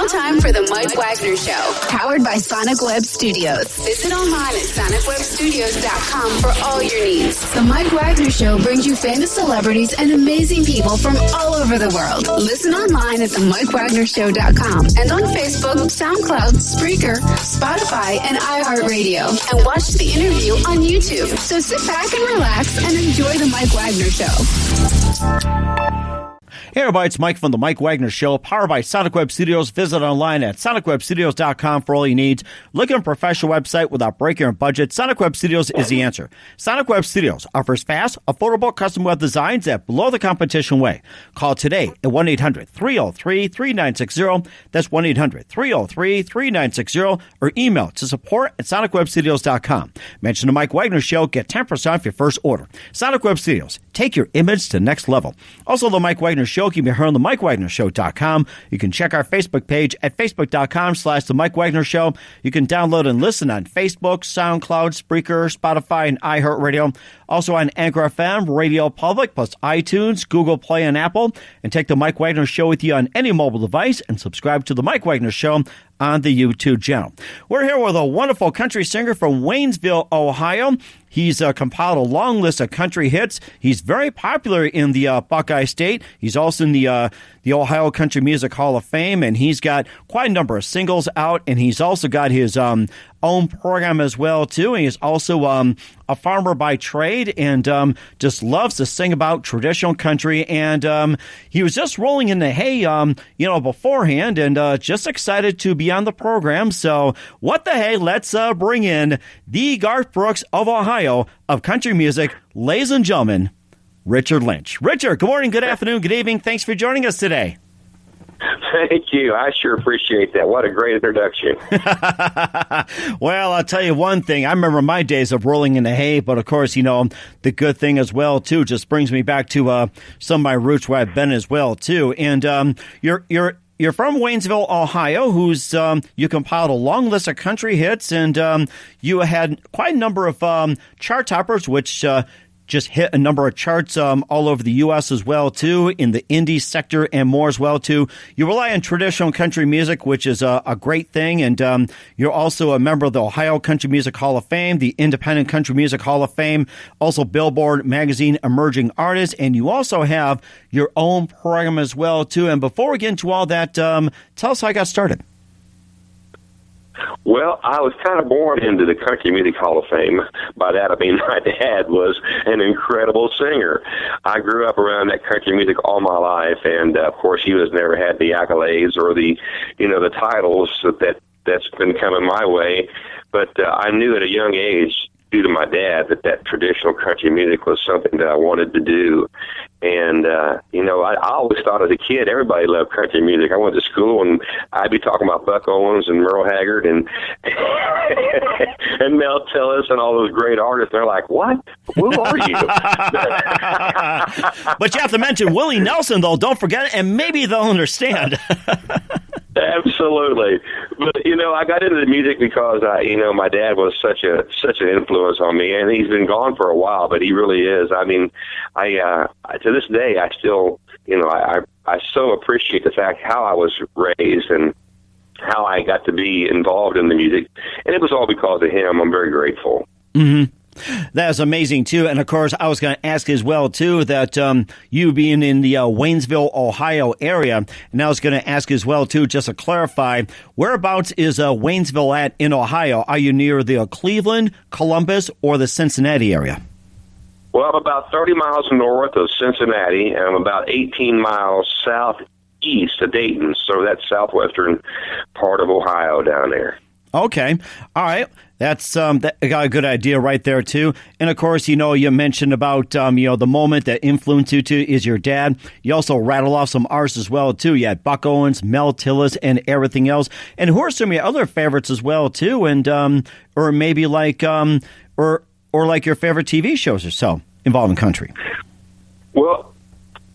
now time for the Mike Wagner Show, powered by Sonic Web Studios. Visit online at sonicwebstudios.com for all your needs. The Mike Wagner Show brings you famous celebrities and amazing people from all over the world. Listen online at themikewagnershow.com and on Facebook, SoundCloud, Spreaker, Spotify, and iHeartRadio. And watch the interview on YouTube. So sit back and relax and enjoy the Mike Wagner Show. Hey everybody, it's Mike from the Mike Wagner Show, powered by Sonic Web Studios. Visit online at sonicwebstudios.com for all you need. Looking at a professional website without breaking your budget? Sonic Web Studios is the answer. Sonic Web Studios offers fast, affordable custom web designs at below the competition way. Call today at 1-800-303-3960. That's 1-800-303-3960. Or email to support at sonicwebstudios.com. Mention the Mike Wagner Show. Get 10% off your first order. Sonic Web Studios. Take your image to the next level. Also, the Mike Wagner Show can be heard on the MikeWagnerShow.com. You can check our Facebook page at Facebook.com/The Mike Wagner Show. You can download and listen on Facebook, SoundCloud, Spreaker, Spotify, and iHeartRadio. Also on Anchor FM, Radio Public, plus iTunes, Google Play, and Apple. And take the Mike Wagner Show with you on any mobile device and subscribe to the Mike Wagner Show on the YouTube channel. We're here with a wonderful country singer from Waynesville, Ohio. He's compiled a long list of country hits. He's very popular in the Buckeye State. He's also in the Ohio Country Music Hall of Fame, and he's got quite a number of singles out, and he's also got his own program as well, too. And he's also a farmer by trade and just loves to sing about traditional country. And he was just rolling in the hay, beforehand, and just excited to be on the program. So what the hey, let's bring in the Garth Brooks of Ohio of country music, ladies and gentlemen, Richard Lynch. Richard, good morning, good afternoon, good evening. Thanks for joining us today. Thank you. I sure appreciate that. What a great introduction. Well, I'll tell you one thing. I remember my days of rolling in the hay, but of course, the good thing as well, too, just brings me back to some of my roots where I've been as well, too. And you're from Waynesville, Ohio, who's you compiled a long list of country hits, and you had quite a number of chart toppers, which just hit a number of charts all over the U.S. as well, too, in the indie sector and more as well, too. You rely on traditional country music, which is a great thing, and you're also a member of the Ohio Country Music Hall of Fame, the Independent Country Music Hall of Fame, also Billboard Magazine Emerging Artist, and you also have your own program as well, too. And before we get into all that, tell us how you got started. Well, I was kind of born into the Country Music Hall of Fame. By that, I mean my dad was an incredible singer. I grew up around that country music all my life, and of course, he has never had the accolades or the titles that's been coming my way. But I knew at a young age, due to my dad, that traditional country music was something that I wanted to do. And, I always thought as a kid, everybody loved country music. I went to school and I'd be talking about Buck Owens and Merle Haggard and and Mel Tillis and all those great artists. They're like, what? Who are you? But you have to mention Willie Nelson, though. Don't forget it, and maybe they'll understand. Absolutely. But, I got into the music because, my dad was such an influence on me, and he's been gone for a while, but he really is. I mean, to this day, I still, I so appreciate the fact how I was raised and how I got to be involved in the music, and it was all because of him. I'm very grateful. Mm-hmm. That's amazing, too. And, of course, I was going to ask as well, too, that you being in the Waynesville, Ohio area, and I was going to ask as well, too, just to clarify, whereabouts is Waynesville at in Ohio? Are you near the Cleveland, Columbus, or the Cincinnati area? Well, I'm about 30 miles north of Cincinnati, and I'm about 18 miles southeast of Dayton, so that's southwestern part of Ohio down there. Okay. All right. That's that got a good idea right there, too. And, of course, you mentioned about, the moment that influenced you, too, is your dad. You also rattle off some artists as well, too. You had Buck Owens, Mel Tillis, and everything else. And who are some of your other favorites as well, too? And or maybe like or like your favorite TV shows or so involving country? Well,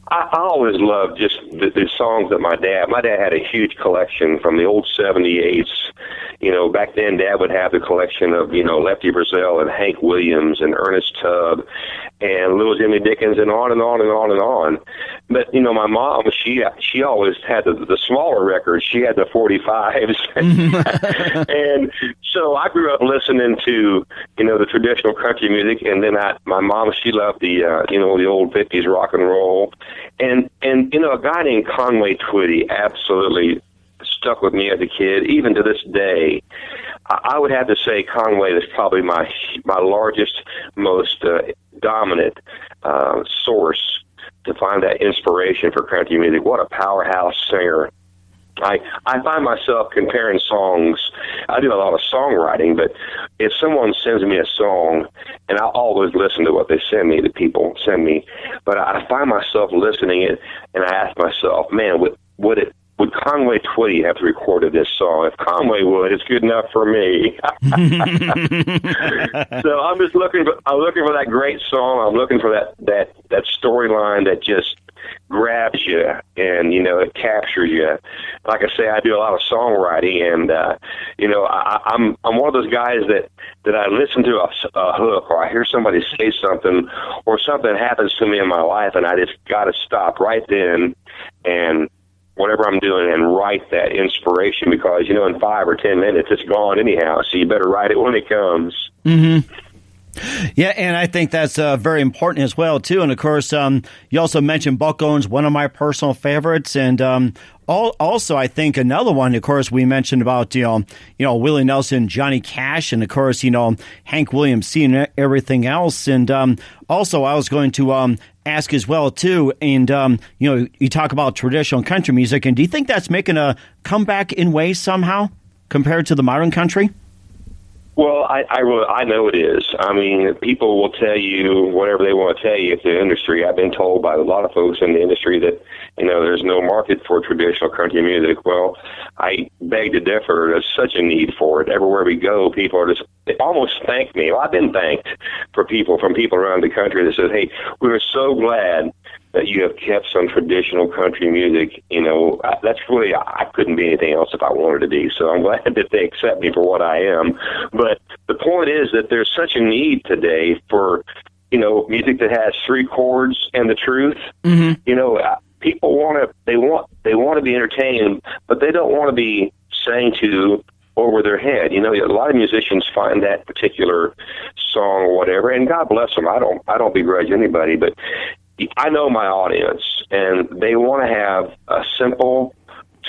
I always loved just the songs that my dad had a huge collection from the old 78s. Back then, Dad would have the collection of, Lefty Frizzell and Hank Williams and Ernest Tubb and Little Jimmy Dickens and on and on and on and on. But my mom, she always had the smaller records. She had the 45s, and so I grew up listening to the traditional country music, and then my mom, she loved the the old 50s rock and roll, and a guy named Conway Twitty absolutely stuck with me as a kid, even to this day. I would have to say Conway is probably my largest, most dominant source to find that inspiration for country music. What a powerhouse singer. I find myself comparing songs. I do a lot of songwriting, but if someone sends me a song, and I always listen to what they send me, the people send me, but I find myself listening it, and I ask myself, man, would Conway Twitty have recorded this song? If Conway would, it's good enough for me. So I'm just looking for that great song. I'm looking for that storyline that just grabs you and it captures you. Like I say, I do a lot of songwriting, and I'm one of those guys that I listen to a hook, or I hear somebody say something, or something happens to me in my life, and I just got to stop right then and whatever I'm doing and write that inspiration, because in 5 or 10 minutes it's gone anyhow, so you better write it when it comes. Mm-hmm. Yeah, and I think that's very important as well too. And of course, you also mentioned Buck Owens, one of my personal favorites, and also I think another one. Of course, we mentioned about Willie Nelson, Johnny Cash, and of course Hank Williams Sr. and everything else. And also I was going to ask as well too. And you talk about traditional country music, and do you think that's making a comeback in ways somehow compared to the modern country? Well, I know it is. I mean, people will tell you whatever they want to tell you. It's the industry. I've been told by a lot of folks in the industry that, there's no market for traditional country music. Well, I beg to differ. There's such a need for it. Everywhere we go, people they almost thank me. Well, I've been thanked from people around the country that says, hey, we were so glad that you have kept some traditional country music. That's really, I couldn't be anything else if I wanted to be. So I'm glad that they accept me for what I am. But the point is that there's such a need today for, music that has 3 chords and the truth. Mm-hmm. People want to be entertained, but they don't want to be sang to over their head. A lot of musicians find that particular song or whatever, and God bless them. I don't begrudge anybody, but I know my audience, and they want to have a simple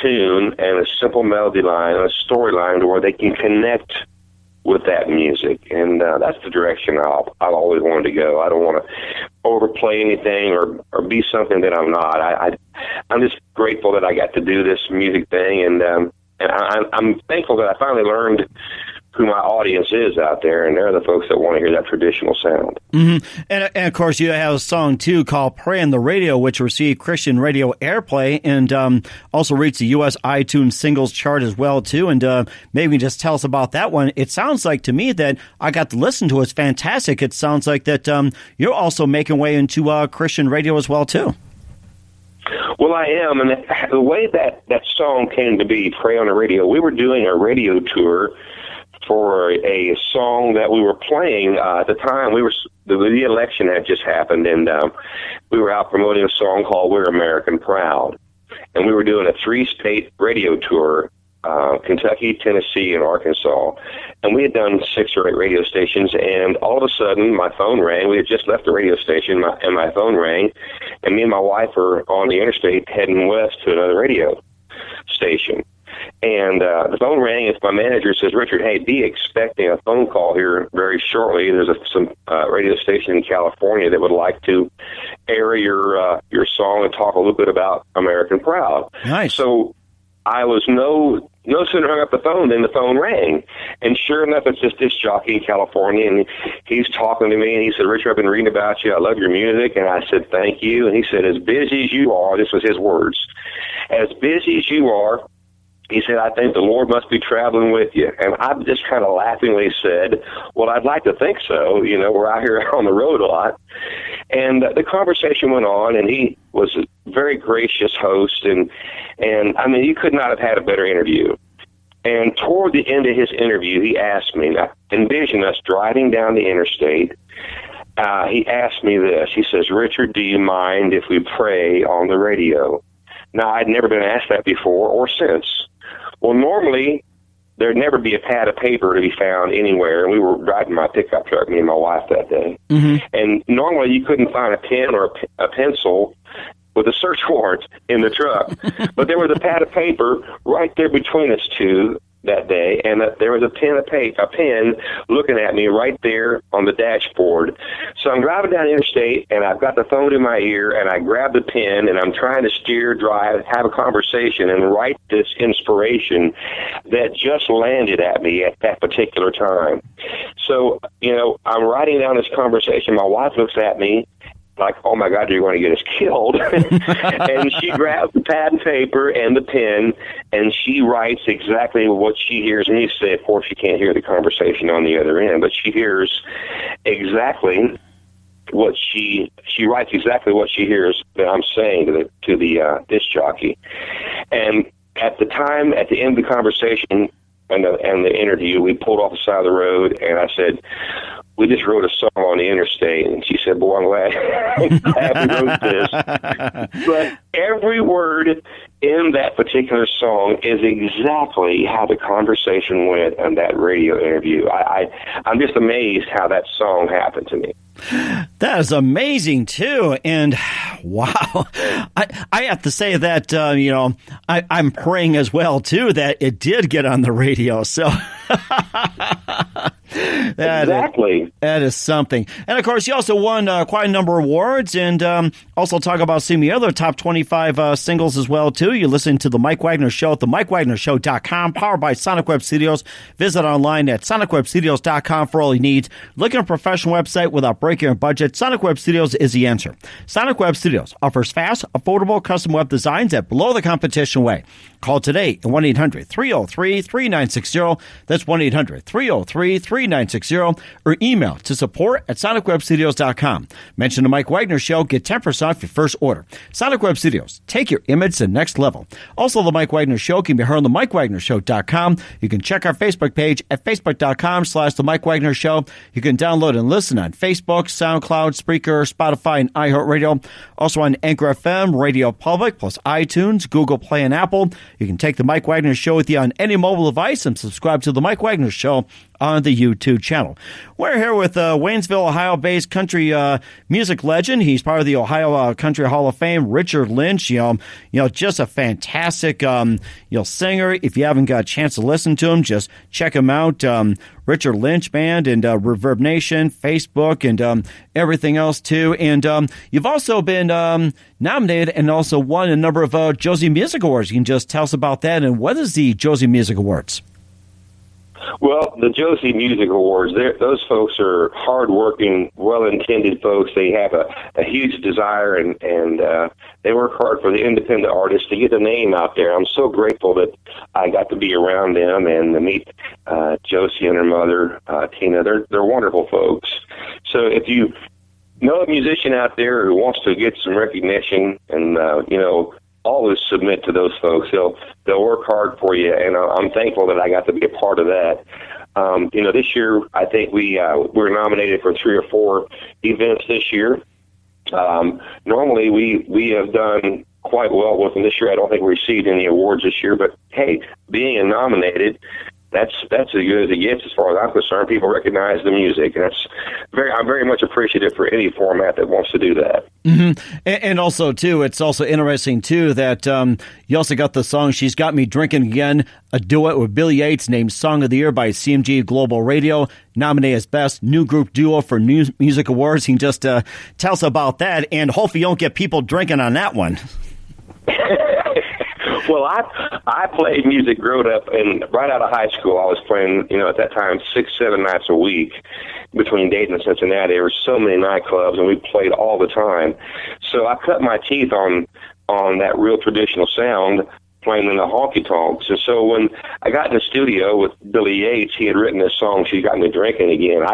tune and a simple melody line and a storyline where they can connect with that music, and that's the direction I've always wanted to go. I don't want to overplay anything or be something that I'm not. I'm just grateful that I got to do this music thing, and I'm thankful that I finally learned who my audience is out there, and they're the folks that want to hear that traditional sound. Mm-hmm. And of course, you have a song, too, called Pray on the Radio, which received Christian radio airplay and also reached the U.S. iTunes singles chart as well, too. And maybe just tell us about that one. It sounds like to me that I got to listen to it. It's fantastic. It sounds like that you're also making way into Christian radio as well, too. Well, I am, and the way that song came to be, Pray on the Radio, we were doing a radio tour for a song that we were playing at the time. The election had just happened, and we were out promoting a song called We're American Proud. And we were doing a 3-state radio tour, Kentucky, Tennessee, and Arkansas. And we had done 6 or 8 radio stations, and all of a sudden my phone rang. We had just left the radio station, and my phone rang, and me and my wife were on the interstate heading west to another radio station. And the phone rang, and my manager says, Richard, hey, be expecting a phone call here very shortly. There's some radio station in California that would like to air your song and talk a little bit about American Proud. Nice. So I was no sooner hung up the phone than the phone rang. And sure enough, it's this disc jockey in California, and he's talking to me, and he said, Richard, I've been reading about you. I love your music. And I said, thank you. And he said, as busy as you are, this was his words, as busy as you are, he said, I think the Lord must be traveling with you. And I just kind of laughingly said, well, I'd like to think so. We're out here on the road a lot. And the conversation went on, and he was a very gracious host. And I mean, you could not have had a better interview. And toward the end of his interview, he asked me, now, envision us driving down the interstate, he asked me this. He says, "Richard, do you mind if we pray on the radio?" Now, I'd never been asked that before or since. Well, normally, there'd never be a pad of paper to be found anywhere, and we were driving my pickup truck, me and my wife, that day. Mm-hmm. And normally, you couldn't find a pen or a pencil with a search warrant in the truck. But there was a pad of paper right there between us two that day, and there was a pen looking at me right there on the dashboard. So I'm driving down the interstate, and I've got the phone in my ear, and I grab the pen, and I'm trying to steer, drive, have a conversation, and write this inspiration that just landed at me at that particular time. So, I'm writing down this conversation. My wife looks at me like, "Oh my God, you're going to get us killed." And she grabs the pad and paper and the pen, and she writes exactly what she hears me say. Of course, she can't hear the conversation on the other end, but she hears exactly what she writes exactly what she hears that I'm saying to the disc jockey. And at the end of the conversation and the interview, we pulled off the side of the road, and I said, "We just wrote a song on the interstate." And she said, "Boy, I'm glad we wrote this." But every word in that particular song is exactly how the conversation went in that radio interview. I'm just amazed how that song happened to me. That is amazing, too. And wow, I have to say that, I'm praying as well, too, that it did get on the radio. So exactly. That is something. And, of course, you also won quite a number of awards, and also talk about some of the other top 25 singles as well, too. You listen to The Mike Wagner Show at themikewagnershow.com, powered by Sonic Web Studios. Visit online at sonicwebstudios.com for all you need. Look at a professional website without breaking your budget. Sonic Web Studios is the answer. Sonic Web Studios offers fast, affordable custom web designs at below the competition way. Call today at 1-800-303-3960. That's 1-800-303-3960. Or email to support@sonicwebstudios.com. Mention the Mike Wagner Show. Get 10% off your first order. Sonic Web Studios. Take your image to the next level. Also, the Mike Wagner Show can be heard on the MikeWagnerShow.com. You can check our Facebook page at Facebook.com/The Mike Wagner Show. You can download and listen on Facebook, SoundCloud, Spreaker, Spotify, and iHeartRadio. Also on Anchor FM, Radio Public, plus iTunes, Google Play, and Apple. You can take the Mike Wagner Show with you on any mobile device and subscribe to the Mike Wagner Show on the YouTube channel. We're here with Waynesville, Ohio-based country music legend. He's part of the Ohio Country Hall of Fame, Richard Lynch. Just a fantastic singer. If you haven't got a chance to listen to him, just check him out. Richard Lynch Band and Reverb Nation, Facebook, and everything else too. And you've also been nominated and also won a number of Josie Music Awards. You can just tell us about that. And what is the Josie Music Awards? Well, the Josie Music Awards, those folks are hardworking, well-intended folks. They have a huge desire, and they work hard for the independent artists to get the name out there. I'm so grateful that I got to be around them and to meet Josie and her mother, Tina. They're wonderful folks. So if you know a musician out there who wants to get some recognition and, always submit to those folks. They'll work hard for you, and I'm thankful that I got to be a part of that. This year I think we're nominated for 3 or 4 events this year. Normally we have done quite well with them this year. I don't think we received any awards this year, but hey, being nominated, that's as good as it gets as far as I'm concerned. People recognize the music, and I'm very much appreciative for any format that wants to do that. Mm-hmm. And also, too, it's also interesting, too, that you also got the song She's Got Me Drinking Again, a duet with Billy Yates, named Song of the Year by CMG Global Radio, nominated as Best New Group Duo for New Music Awards. You can just tell us about that, and hopefully you don't get people drinking on that one. Well, I played music growing up, and right out of high school, I was playing, at that time, 6-7 nights a week between Dayton and Cincinnati. There were so many nightclubs, and we played all the time. So I cut my teeth on that real traditional sound playing in the honky-tonks. And so when I got in the studio with Billy Yates, he had written this song, She Got Me Drinking Again.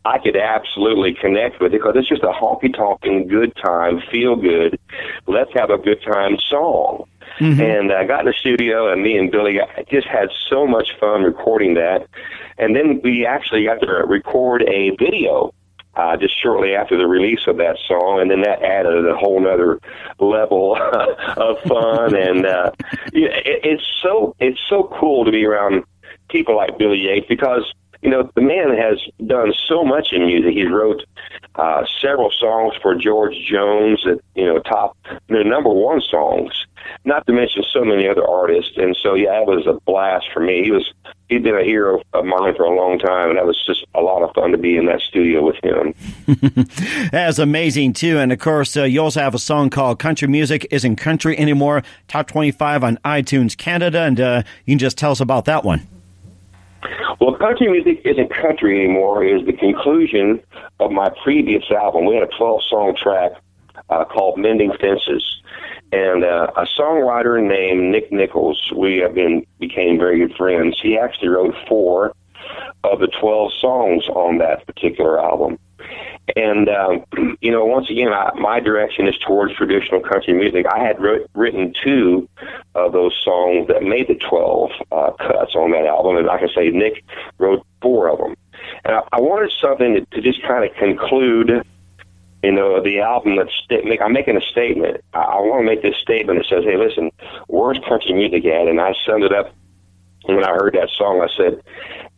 I could absolutely connect with it because it's just a honky-tonking, good time, feel good, let's have a good time song. Mm-hmm. And I got in the studio, and me and Billy just had so much fun recording that. And then we actually got to record a video just shortly after the release of that song, and then that added a whole nother level of fun. And it's so cool to be around people like Billy Yates, because the man has done so much in music. He's wrote several songs for George Jones that top number one songs, not to mention so many other artists. And so it was a blast for me. He'd been a hero of mine for a long time, and that was just a lot of fun to be in that studio with him. That's amazing, too. And, of course, you also have a song called Country Music Isn't Country Anymore, top 25 on iTunes Canada, and you can just tell us about that one. Well, Country Music Isn't Country Anymore is the conclusion of my previous album. We had a 12-song track called Mending Fences. And a songwriter named Nick Nichols, we became very good friends. He actually wrote 4 of the 12 songs on that particular album. And, once again, my direction is towards traditional country music. I had written 2 of those songs that made the 12 cuts on that album. And like I say, Nick wrote 4 of them. And I wanted something to just kind of conclude the album. I'm making a statement. I want to make this statement that says, hey, listen, where's country music at? And I summed it up when I heard that song. I said,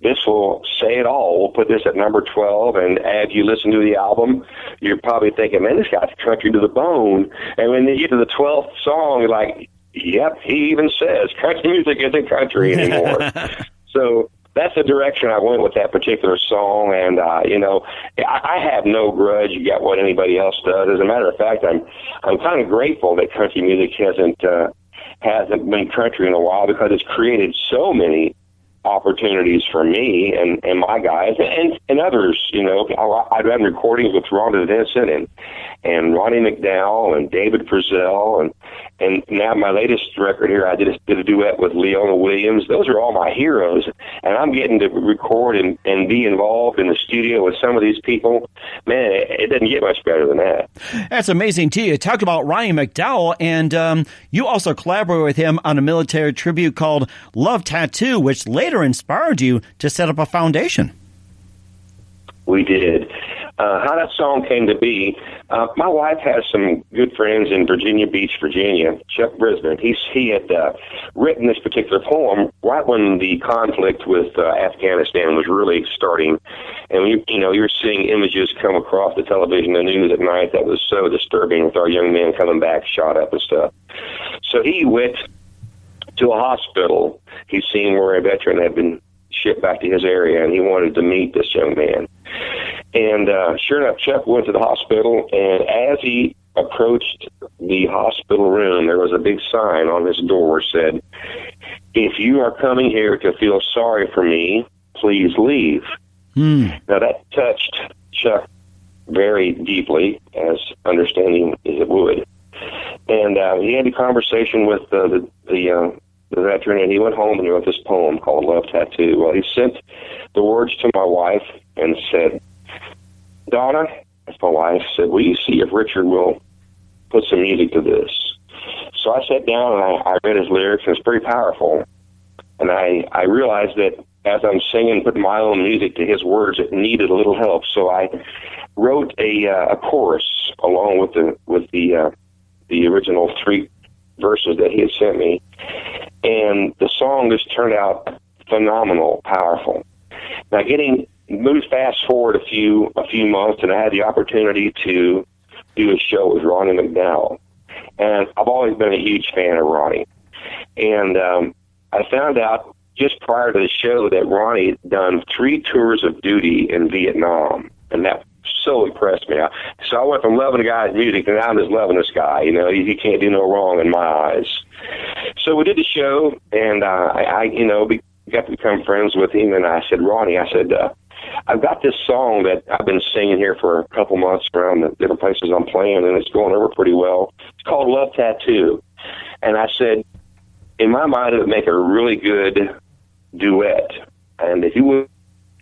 this will say it all. We'll put this at number 12, and as you listen to the album, you're probably thinking, man, this guy's country to the bone. And when you get to the 12th song, you're like, yep, he even says country music isn't country anymore. So that's the direction I went with that particular song, and I have no grudge at what anybody else does. As a matter of fact, I'm kind of grateful that country music hasn't been country in a while, because it's created so many opportunities for me and my guys and others. I've done recordings with Rhonda Vincent and Ronnie McDowell and David Frizzell and now my latest record here, I did a duet with Leona Williams. Those are all my heroes, and I'm getting to record and be involved in the studio with some of these people. Man, it doesn't get much better than that. That's amazing, too. You talked about Ronnie McDowell, and you also collaborated with him on a military tribute called Love Tattoo, which later inspired you to set up a foundation. We did. How that song came to be, my wife has some good friends in Virginia Beach, Virginia. Chuck Brisbane, he had written this particular poem right when the conflict with Afghanistan was really starting. And, you're seeing images come across the television, the news at night that was so disturbing, with our young men coming back, shot up and stuff. So he went to a hospital. He's seen where a veteran had been shipped back to his area, and he wanted to meet this young man. And sure enough, Chuck went to the hospital, and as he approached the hospital room, there was a big sign on his door that said, "If you are coming here to feel sorry for me, please leave." Now, that touched Chuck very deeply, as understanding as it would. And he had a conversation with the veteran, and he went home and wrote this poem called Love Tattoo. Well, he sent the words to my wife and said, "Donna," that's my wife, said, "will you see if Richard will put some music to this?" So I sat down and I read his lyrics, and it's pretty powerful. And I realized that as I'm singing, putting my own music to his words, it needed a little help. So I wrote a chorus along with the original 3 verses that he had sent me, and the song just turned out phenomenal, powerful. Now, moved fast forward a few months, and I had the opportunity to do a show with Ronnie McDowell, and I've always been a huge fan of Ronnie. And I found out just prior to the show that Ronnie had done 3 tours of duty in Vietnam, and that so impressed me. So I went from loving the guy's music to now I'm just loving this guy. He can't do no wrong in my eyes. So we did the show, and I got to become friends with him. And I said, "Ronnie," I said, "I've got this song that I've been singing here for a couple months around the different places I'm playing, and it's going over pretty well. It's called Love Tattoo." And I said, in my mind, it would make a really good duet. And if you would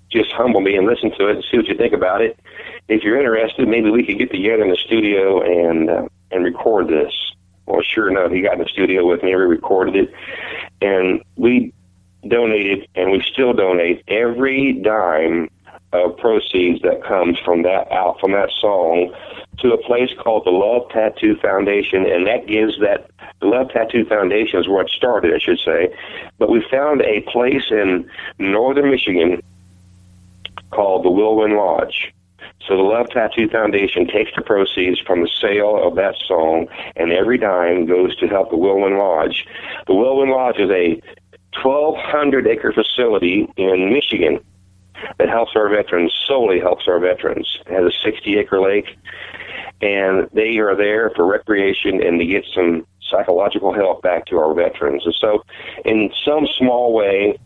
just humble me and listen to it and see what you think about it. If you're interested, maybe we could get together in the studio and record this. Well, sure enough, he got in the studio with me, we recorded it, and we donated, and we still donate every dime of proceeds that comes from that song to a place called the Love Tattoo Foundation, and that gives that the Love Tattoo Foundation is where it started, I should say. But we found a place in northern Michigan called the Whirlwind Lodge. So the Love Tattoo Foundation takes the proceeds from the sale of that song, and every dime goes to help the Whirlwind Lodge. The Whirlwind Lodge is a 1,200-acre facility in Michigan that helps our veterans, solely helps our veterans. It has a 60-acre lake, and they are there for recreation and to get some psychological help back to our veterans. And so in some small way,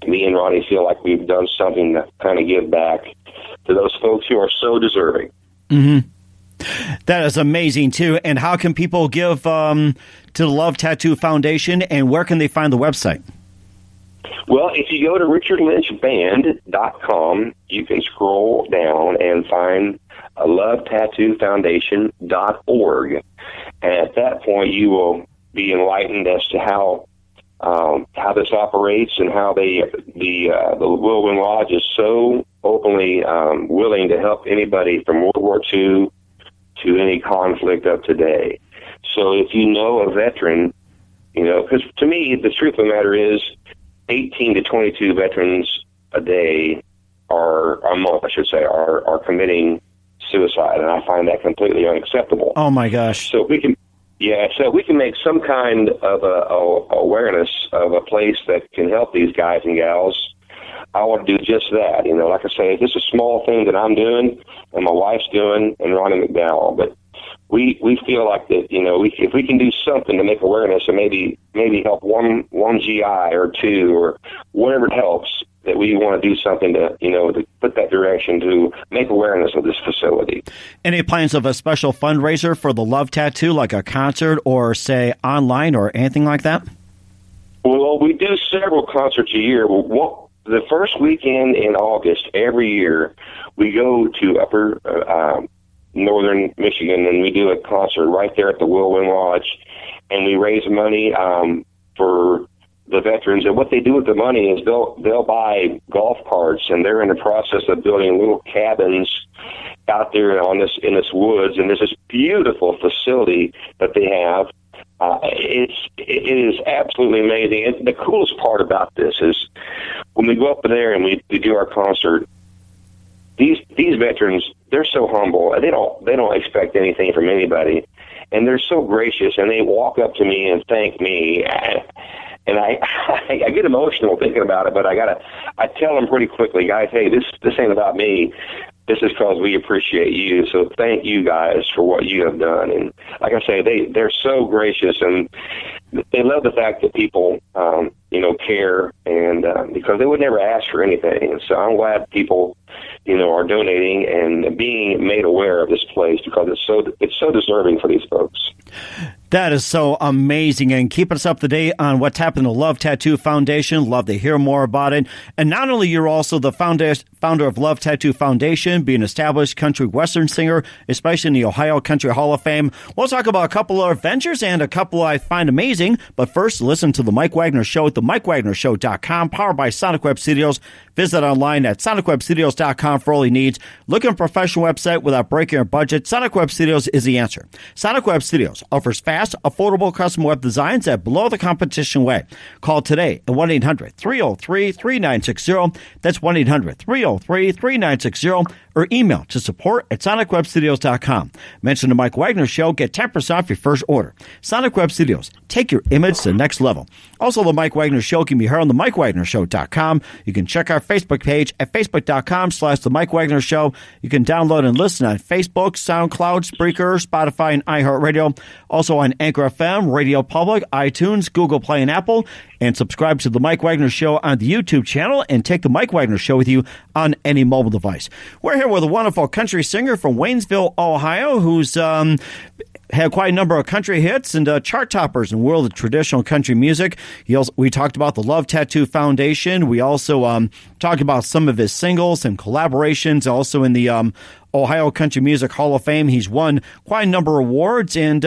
me and Ronnie feel like we've done something to kind of give back to those folks who are so deserving. Mm-hmm. That is amazing, too. And how can people give to the Love Tattoo Foundation, and where can they find the website? Well, if you go to richardlynchband.com, you can scroll down and find lovetattoofoundation.org. And at that point, you will be enlightened as to how this operates and how the Whirlwind Lodge is so openly willing to help anybody from World War II to any conflict of today. So if you know a veteran, because to me, the truth of the matter is 18 to 22 veterans a day are committing suicide, and I find that completely unacceptable. Oh, my gosh. So if we can make some kind of awareness of a place that can help these guys and gals, I want to do just that. Like I say, this is a small thing that I'm doing and my wife's doing and Ronnie McDowell, but we feel like that, if we can do something to make awareness and maybe help one GI or two or whatever it helps, that we want to do something to put that direction to make awareness of this facility. Any plans of a special fundraiser for the Love Tattoo, like a concert or, say, online or anything like that? Well, we do several concerts a year. The first weekend in August every year, we go to upper northern Michigan, and we do a concert right there at the Whirlwind Lodge, and we raise money for the veterans. And what they do with the money is they'll buy golf carts, and they're in the process of building little cabins out there in this woods, and there's this beautiful facility that they have. It is absolutely amazing. And the coolest part about this is when we go up there and we do our concert, these veterans, they're so humble. They don't expect anything from anybody, and they're so gracious, and they walk up to me and thank me. And I get emotional thinking about it, but I tell them pretty quickly, guys, hey, this ain't about me. This is because we appreciate you. So thank you guys for what you have done. And like I say, they're so gracious, and they love the fact that people, care, and because they would never ask for anything. And so I'm glad people, are donating and being made aware of this place, because it's so deserving for these folks. That is so amazing, and keep us up to date on what's happened to Love Tattoo Foundation. Love to hear more about it. And not only you're also the founder of Love Tattoo Foundation, being an established country western singer, especially in the Ohio Country Hall of Fame. We'll talk about a couple of adventures and a couple I find amazing. But first, listen to The Mike Wagner Show at themikewagnershow.com, powered by Sonic Web Studios. Visit online at sonicwebstudios.com for all your needs. Look at a professional website without breaking your budget. Sonic Web Studios is the answer. Sonic Web Studios offers fast, affordable custom web designs at below the competition way. Call today at 1-800-303-3960. That's 1-800-303-3960. Or email to support@sonicwebstudios.com. Mention the Mike Wagner Show. Get 10% off your first order. Sonic Web Studios. Take your image to the next level. Also, the Mike Wagner Show can be heard on the MikeWagnerShow.com. You can check our Facebook page at facebook.com/the Mike Wagner Show. You can download and listen on Facebook, SoundCloud, Spreaker, Spotify, and iHeartRadio. Also on Anchor FM, Radio Public, iTunes, Google Play, and Apple. And subscribe to the Mike Wagner Show on the YouTube channel, and take the Mike Wagner Show with you on any mobile device. We're here with a wonderful country singer from Waynesville, Ohio, who's had quite a number of country hits and chart toppers in the world of traditional country music. We talked about the Love Tattoo Foundation. We also talked about some of his singles and collaborations, also in the Ohio Country Music Hall of Fame. He's won quite a number of awards, and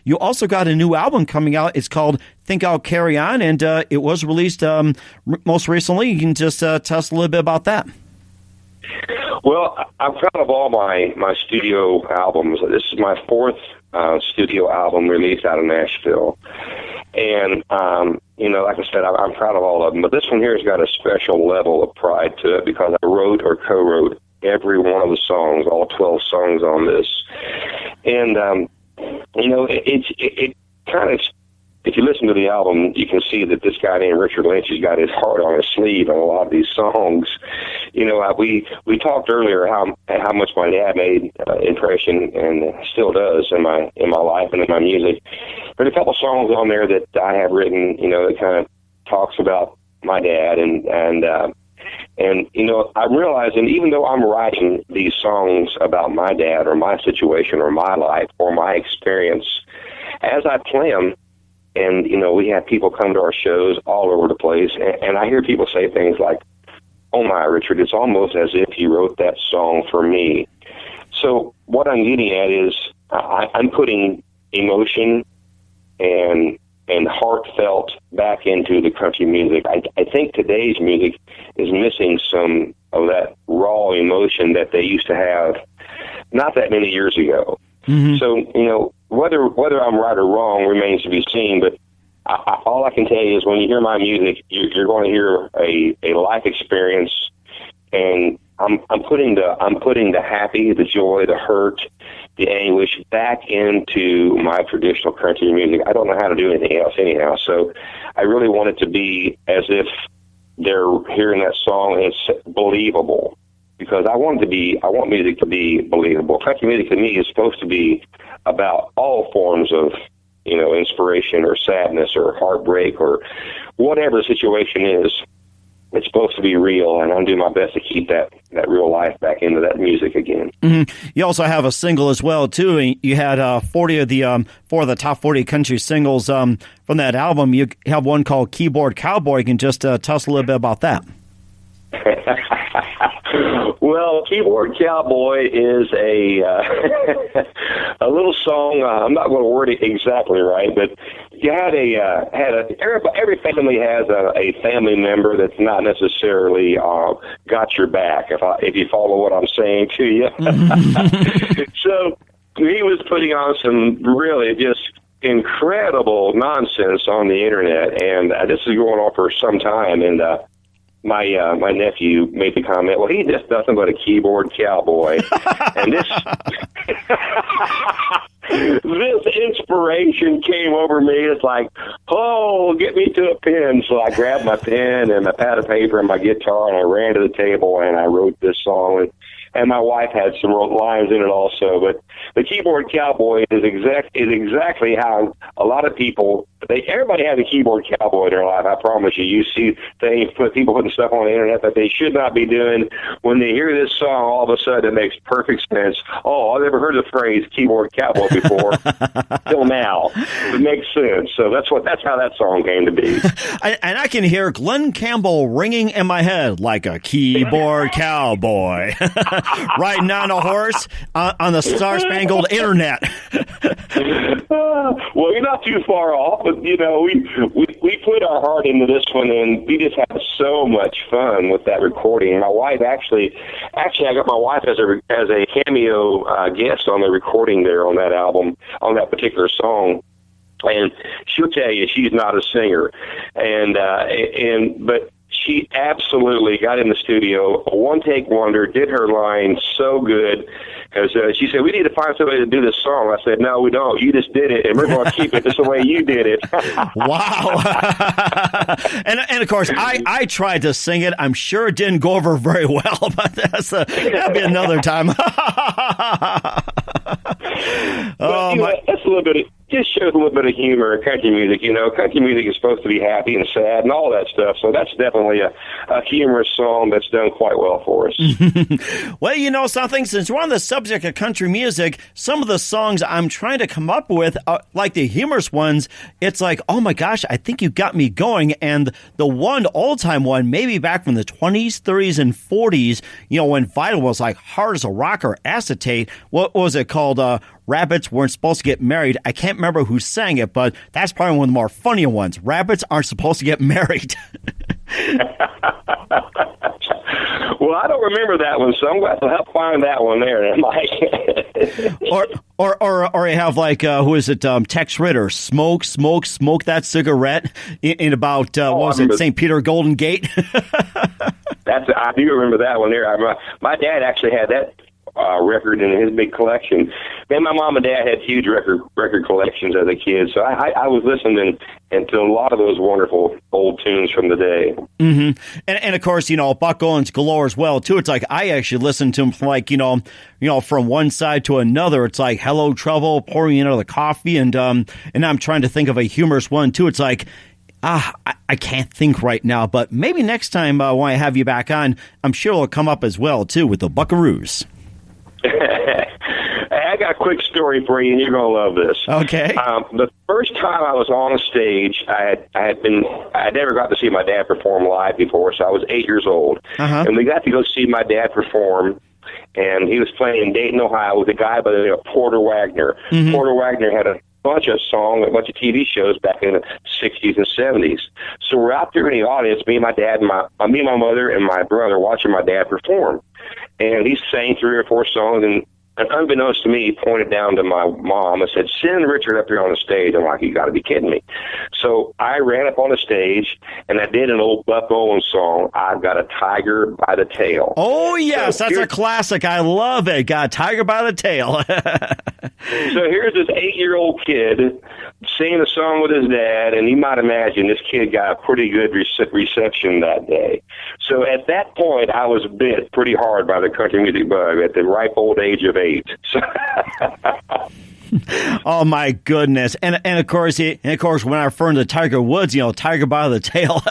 you also got a new album coming out. It's called Think I'll Carry On, and it was released most recently. You can just tell us a little bit about that. Well, I'm proud of all my studio albums. This is my fourth studio album released out of Nashville. And, like I said, I'm proud of all of them. But this one here has got a special level of pride to it because I wrote or co-wrote every one of the songs, all 12 songs on this. And, it kind of, if you listen to the album, you can see that this guy named Richard Lynch has got his heart on his sleeve on a lot of these songs. We talked earlier how much my dad made impression and still does in my life and in my music. There's a couple songs on there that I have written, that kind of talks about my dad and I'm realizing even though I'm writing these songs about my dad or my situation or my life or my experience, as I play them, and, we have people come to our shows all over the place, and I hear people say things like, "Oh my, Richard, it's almost as if you wrote that song for me." So what I'm getting at is I'm putting emotion and heartfelt back into the country music. I think today's music is missing some of that raw emotion that they used to have not that many years ago. Mm-hmm. So, whether I'm right or wrong remains to be seen, but all I can tell you is when you hear my music, you're going to hear a life experience, and I'm putting the happy, the joy, the hurt, the anguish back into my traditional country music. I don't know how to do anything else anyhow, so I really want it to be as if they're hearing that song and it's believable. Because I want music to be believable. Country music to me is supposed to be about all forms of, inspiration or sadness or heartbreak or whatever the situation is. It's supposed to be real, and I'm doing my best to keep that real life back into that music again. Mm-hmm. You also have a single as well, too. You had 4 of the top 40 country singles from that album. You have one called Keyboard Cowboy. You can just tell us a little bit about that. Well, Keyboard Cowboy is a little song. I'm not going to word it exactly right, but you had every family has a family member that's not necessarily got your back. If you follow what I'm saying to you, so he was putting on some really just incredible nonsense on the internet, and this is going on for some time, and. My nephew made the comment, well, he's just nothing but a keyboard cowboy. And this inspiration came over me. It's like, oh, get me to a pen. So I grabbed my pen and a pad of paper and my guitar, and I ran to the table and I wrote this song. And my wife had some lines in it also. But the Keyboard Cowboy is exactly how a lot of people, everybody has a keyboard cowboy in their life. I promise you. You see people putting stuff on the internet that they should not be doing. When they hear this song, all of a sudden it makes perfect sense. Oh, I've never heard the phrase keyboard cowboy before. Till now, it makes sense. So that's how that song came to be. And I can hear Glenn Campbell ringing in my head like a keyboard cowboy, riding on a horse on the star-spangled internet. Well, you're not too far off, but we put our heart into this one, and we just had so much fun with that recording. My wife actually, I got my wife as a cameo guest on the recording there on that album, on that particular song. And she'll tell you she's not a singer, but she absolutely got in the studio, a one-take wonder, did her line so good, because she said, we need to find somebody to do this song. I said, no, we don't. You just did it, and we're going to keep it just the way you did it. Wow. and of course, I tried to sing it. I'm sure it didn't go over very well, but that'll be another time. That's a little bit. Just shows a little bit of humor in country music. Country music is supposed to be happy and sad and all that stuff. So that's definitely a humorous song that's done quite well for us. Well, something, since we're on the subject of country music, some of the songs I'm trying to come up with, like the humorous ones, it's like, oh my gosh, I think you got me going. And the one old-time one, maybe back from the 20s, 30s, and 40s, when Vital was like hard as a rock or acetate, what was it called? Rabbits weren't supposed to get married. I can't remember who sang it, but that's probably one of the more funnier ones. Rabbits aren't supposed to get married. Well, I don't remember that one, so I'm going to help find that one there, Mike. or you have like who is it? Tex Ritter, smoke that cigarette in about what was it? St. Peter Golden Gate. I do remember that one there. My dad actually had that record in his big collection. Then my mom and dad had huge record collections as a kid, so I was listening to a lot of those wonderful old tunes from the day. Mm-hmm. And of course, Buck Owens galore as well too. It's like I actually listened to him from like from one side to another. It's like Hello Trouble, pouring another coffee, and I'm trying to think of a humorous one too. It's like. I can't think right now, but maybe next time when I have you back on, I'm sure it'll come up as well too with the Buckaroos. I got a quick story for you, and you're going to love this. Okay. The first time I was on stage, I never got to see my dad perform live before, so I was 8 years old. Uh-huh. And we got to go see my dad perform, and he was playing in Dayton, Ohio with a guy by the name of Porter Wagner. Mm-hmm. Porter Wagner had a bunch of TV shows back in the 60s and 70s. So we're out there in the audience, me and my dad, me and my mother and my brother watching my dad perform. And he sang 3 or 4 songs, and unbeknownst to me, he pointed down to my mom and said, "Send Richard up here on the stage." I'm like, "You got to be kidding me." So I ran up on the stage, and I did an old Buck Owens song, "I've Got a Tiger by the Tail." Oh, yes, so that's a classic. I love it. Got a tiger by the tail. So here's this 8-year-old kid singing a song with his dad, and you might imagine this kid got a pretty good reception that day. So at that point, I was bit pretty hard by the country music bug at the ripe old age of 8. So oh my goodness! And of course, when I refer to Tiger Woods, Tiger by the tail.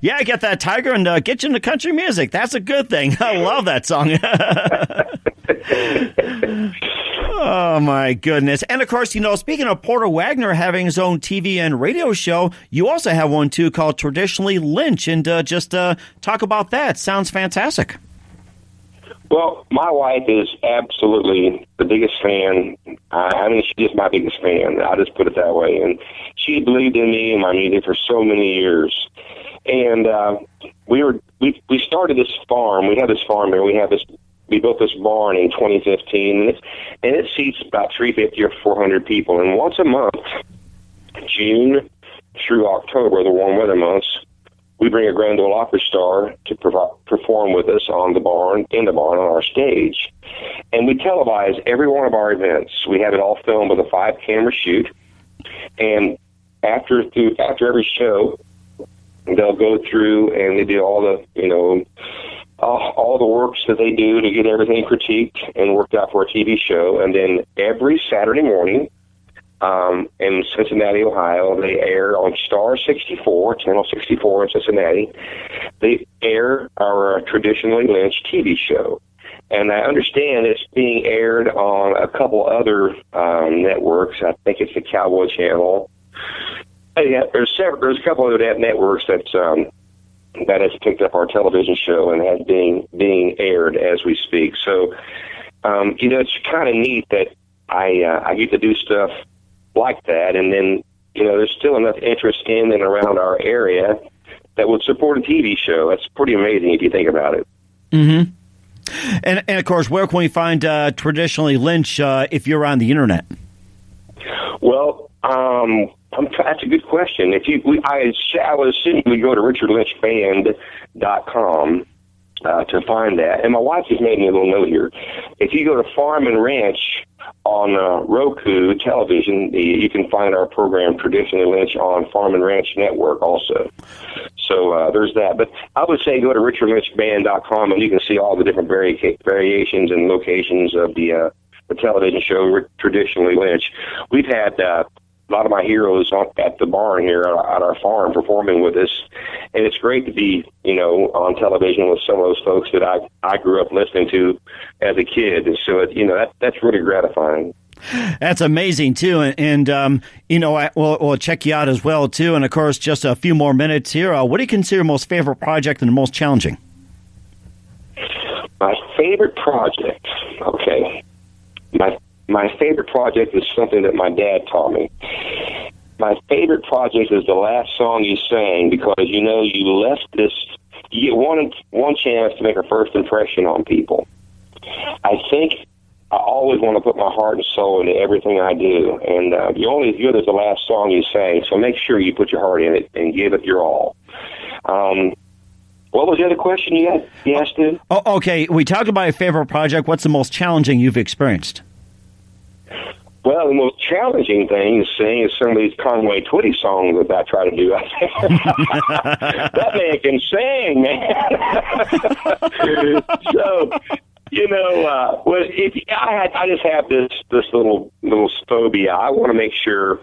Yeah, get that tiger and get you into country music. That's a good thing. I love that song. Oh my goodness! And of course, speaking of Porter Wagner having his own TV and radio show, you also have one too called Traditionally Lynch, and just talk about that. Sounds fantastic. Well, my wife is absolutely the biggest fan. I mean, she's just my biggest fan. I'll just put it that way. And she believed in me and my music for so many years. And we started this farm. We have this farm here. We built this barn in 2015, and it seats about 350 or 400 people. And once a month, June through October, the warm weather months, we bring a Grand Ole Opry star to perform with us in the barn on our stage. And we televise every one of our events. We have it all filmed with a 5-camera shoot. And after every show, they'll go through and they do all the works that they do to get everything critiqued and worked out for a TV show. And then every Saturday morning, in Cincinnati, Ohio, they air on Star 64, Channel 64 in Cincinnati. They air our Traditionally Lynch TV show. And I understand it's being aired on a couple other networks. I think it's the Cowboy channel. Yeah, there's a couple other networks that has picked up our television show and has being aired as we speak. So, it's kind of neat that I get to do stuff like that, and then there's still enough interest in and around our area that would support a TV show. That's pretty amazing if you think about it. Mm-hmm. And of course, where can we find Traditionally Lynch if you're on the internet? Well, that's a good question. I would assume we go to richardlynchband.com to find that. And my wife just made me a little note here. If you go to Farm and Ranch on Roku television, you can find our program Traditionally Lynch on Farm and Ranch Network also. So there's that. But I would say go to richardlynchband.com and you can see all the different variations and locations of the television show Traditionally Lynch. We've had a lot of my heroes at the barn here at our farm performing with us, and it's great to be, on television with some of those folks that I grew up listening to as a kid, and so that's really gratifying. That's amazing too, and we'll check you out as well too. And of course, just a few more minutes here. What do you consider your most favorite project and the most challenging? My favorite project, okay. My favorite project is something that my dad taught me. My favorite project is the last song you sang because, you you get one chance to make a first impression on people. I think I always want to put my heart and soul into everything I do, and you're only as good as the last song you sang, so make sure you put your heart in it and give it your all. What was the other question you asked, dude? Oh, okay. We talked about your favorite project. What's the most challenging you've experienced? Well, the most challenging thing is singing some of these Conway Twitty songs that I try to do. That man can sing, man. So, I just have this little phobia. I want to make sure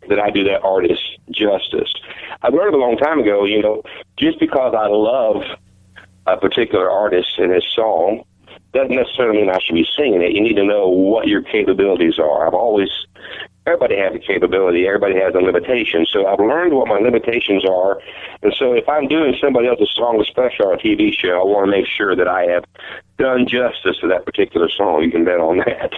that I do that artist justice. I learned a long time ago, just because I love a particular artist and his song doesn't necessarily mean I should be singing it. You need to know what your capabilities are. Everybody has a capability. Everybody has a limitation. So I've learned what my limitations are. And so if I'm doing somebody else's song, especially on a TV show, I want to make sure that I have done justice to that particular song. You can bet on that.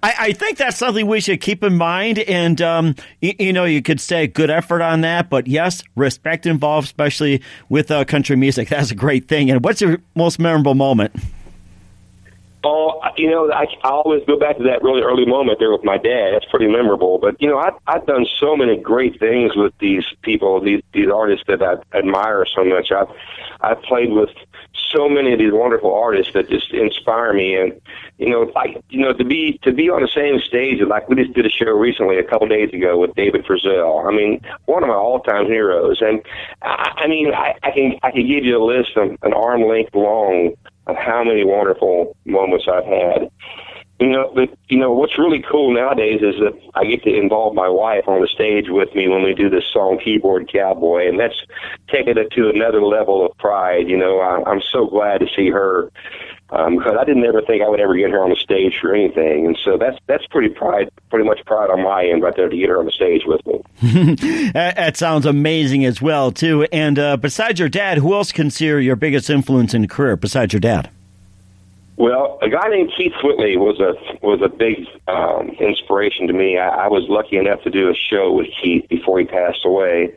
I think that's something we should keep in mind, and you could say good effort on that, but yes, respect involved, especially with country music. That's a great thing. And what's your most memorable moment? Oh, I always go back to that really early moment there with my dad. That's pretty memorable. But, I've done so many great things with these people, these artists that I admire so much. I've played with so many of these wonderful artists that just inspire me. And, to be on the same stage, like we just did a show recently a couple days ago with David Frizzell. I mean, one of my all-time heroes. And, I can give you a list of an arm length long of how many wonderful moments I've had. But what's really cool nowadays is that I get to involve my wife on the stage with me when we do this song Keyboard Cowboy, and that's taken it to another level of pride. I'm so glad to see her, because I didn't ever think I would ever get her on the stage for anything, and so that's pretty much pride on my end right there to get her on the stage with me. That sounds amazing as well too. And besides your dad, who else consider your biggest influence in career besides your dad? Well, a guy named Keith Whitley was a big inspiration to me. I was lucky enough to do a show with Keith before he passed away,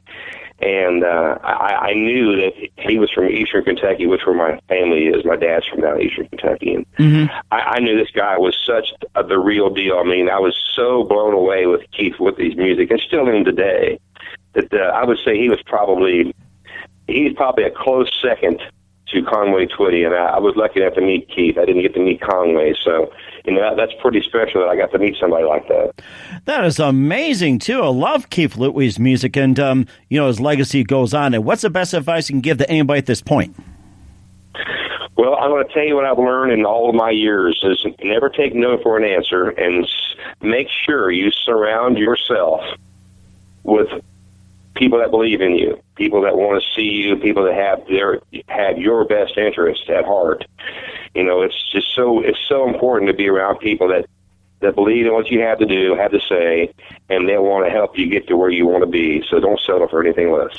and I knew that he was from Eastern Kentucky, which where my family is. My dad's from down Eastern Kentucky, and I knew this guy was such the real deal. I mean, I was so blown away with Keith Whitley's music, and still am today, that I would say he's probably a close second to Conway Twitty, and I was lucky enough to meet Keith. I didn't get to meet Conway, so that's pretty special that I got to meet somebody like that. That is amazing too. I love Keith Whitley's music, and his legacy goes on. And what's the best advice you can give to anybody at this point? Well, I'm going to tell you what I've learned in all of my years is never take no for an answer, and make sure you surround yourself with people that believe in you, people that want to see you, people that have your best interest at heart. It's so important to be around people that believe in what you have to do, have to say, and they want to help you get to where you want to be. So don't settle for anything less.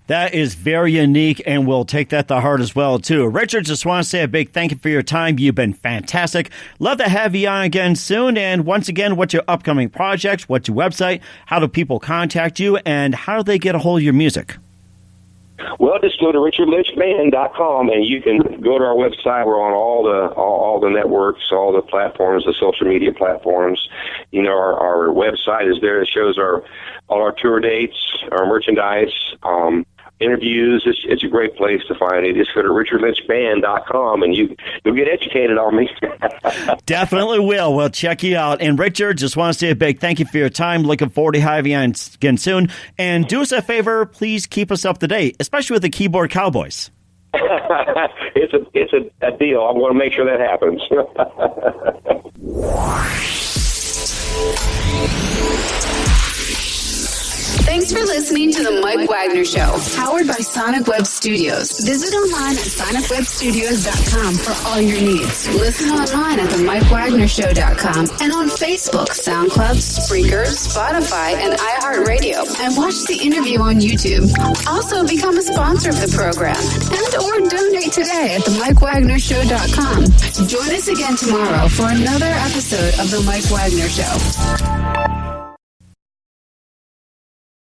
That is very unique, and we'll take that to heart as well, too. Richard, just want to say a big thank you for your time. You've been fantastic. Love to have you on again soon. And once again, what's your upcoming projects? What's your website? How do people contact you? And how do they get a hold of your music? Well, just go to richardlynchband.com, and you can go to our website. We're on all the networks, all the platforms, the social media platforms. Our website is there. It shows all our tour dates, our merchandise, interviews. It's a great place to find it. Just go to richardlynchband.com, and you'll get educated on me. Definitely will. We'll check you out. And Richard, just want to say a big thank you for your time. Looking forward to having you on again soon. And do us a favor, please keep us up to date, especially with the Keyboard Cowboys. It's a deal. I want to make sure that happens. Thanks for listening to the Mike Wagner Show, powered by Sonic Web Studios. Visit online at sonicwebstudios.com for all your needs. Listen online at themikewagnershow.com and on Facebook, SoundCloud, Spreaker, Spotify, and iHeartRadio. And watch the interview on YouTube. Also, become a sponsor of the program and or donate today at themikewagnershow.com. Join us again tomorrow for another episode of The Mike Wagner Show.